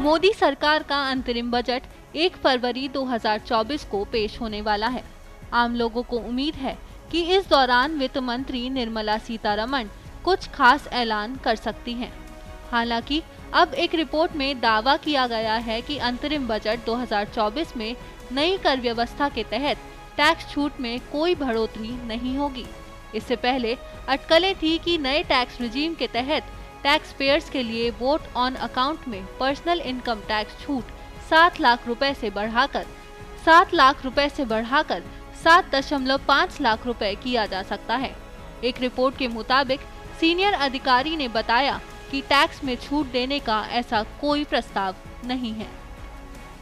मोदी सरकार का अंतरिम बजट 1 फरवरी 2024 को पेश होने वाला है। आम लोगों को उम्मीद है कि इस दौरान वित्त मंत्री निर्मला सीतारमण कुछ खास ऐलान कर सकती हैं। हालांकि अब एक रिपोर्ट में दावा किया गया है कि अंतरिम बजट 2024 में नई कर व्यवस्था के तहत टैक्स छूट में कोई बढ़ोतरी नहीं होगी। इससे पहले अटकलें थी कि नए टैक्स रिजीम के तहत टैक्स पेयर्स के लिए वोट ऑन अकाउंट में पर्सनल इनकम टैक्स छूट 7 लाख रुपए से बढ़ाकर 7.5 लाख रुपए किया जा सकता है। एक रिपोर्ट के मुताबिक सीनियर अधिकारी ने बताया कि टैक्स में छूट देने का ऐसा कोई प्रस्ताव नहीं है।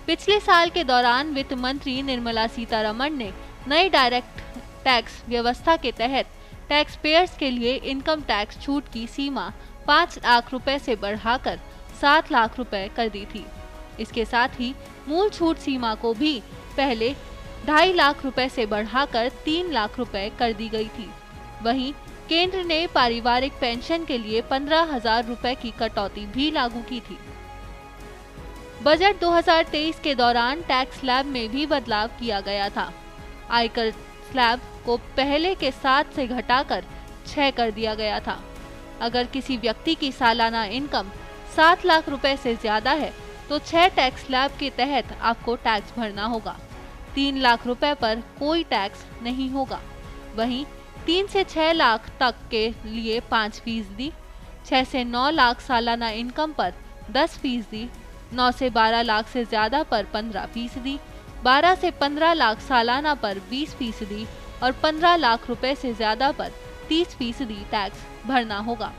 पिछले साल के दौरान वित्त मंत्री निर्मला सीतारमण ने नई डायरेक्ट टैक्स व्यवस्था के तहत टैक्स पेयर्स के लिए इनकम टैक्स छूट की सीमा 5 लाख रुपए से बढ़ाकर 7 लाख रुपए कर दी थी। इसके साथ ही मूल छूट सीमा को भी पहले 2.5 लाख रुपए से बढ़ाकर 3 लाख रुपए कर दी गई थी। वहीं केंद्र ने पारिवारिक पेंशन के लिए 15,000 रुपए की कटौती भी लागू की थी। बजट 2023 के दौरान टैक्स स्लैब में भी बदलाव किया गया था। आयकर स्लैब को पहले के 7 से घटाकर 6 कर दिया गया था। अगर किसी व्यक्ति की सालाना इनकम 7 लाख रुपए से ज्यादा है तो 6 टैक्स स्लैब के तहत आपको टैक्स भरना होगा। 3 लाख रुपए पर कोई टैक्स नहीं होगा। वहीं 3 से 6 लाख तक के लिए 5%, 6 से 9 लाख सालाना इनकम पर 10%, 9 से 12 लाख से ज्यादा पर 15%, 12 से 15 लाख सालाना पर 20% और 15 लाख रुपए से ज्यादा पर 30% टैक्स भरना होगा।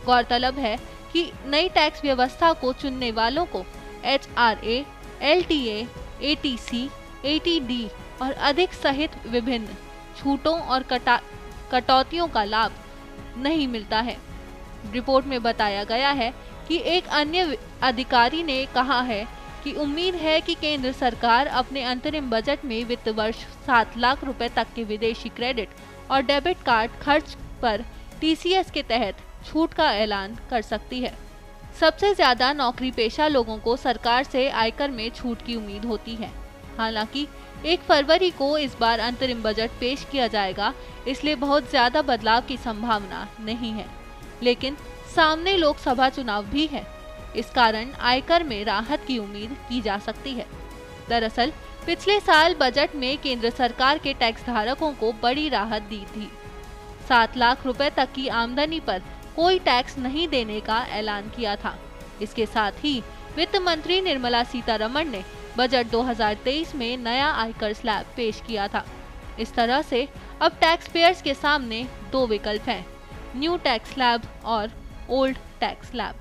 गौरतलब है कि नई टैक्स व्यवस्था को चुनने वालों को HRA, LTA, ATC, ATD और अधिक सहित विभिन्न छूटों और कटौतियों का लाभ नहीं मिलता है। रिपोर्ट में बताया गया है कि एक अन्य अधिकारी ने कहा है कि उम्मीद है कि केंद्र सरकार अपने अंतरिम बजट में वित्त वर्ष 7 लाख रुपए तक के विदेशी क्रेडिट और डेबिट कार्ड खर्च पर TCS के तहत छूट का ऐलान कर सकती है। सबसे ज्यादा नौकरी पेशा लोगों को सरकार से आयकर में छूट की उम्मीद होती है। हालांकि 1 फरवरी को इस बार अंतरिम बजट पेश किया जाएगा, इसलिए बहुत ज्यादा बदलाव की संभावना नहीं है। लेकिन सामने लोकसभा चुनाव भी है, इस कारण आयकर में राहत की उम्मीद की जा सकती है। दरअसल पिछले साल बजट में केंद्र सरकार के टैक्स धारकों को बड़ी राहत दी थी। 7 लाख रुपए तक की आमदनी पर कोई टैक्स नहीं देने का ऐलान किया था। इसके साथ ही वित्त मंत्री निर्मला सीतारमण ने बजट 2023 में नया आयकर स्लैब पेश किया था। इस तरह से अब टैक्स पेयर्स के सामने 2 विकल्प हैं, न्यू टैक्स स्लैब और ओल्ड टैक्स स्लैब।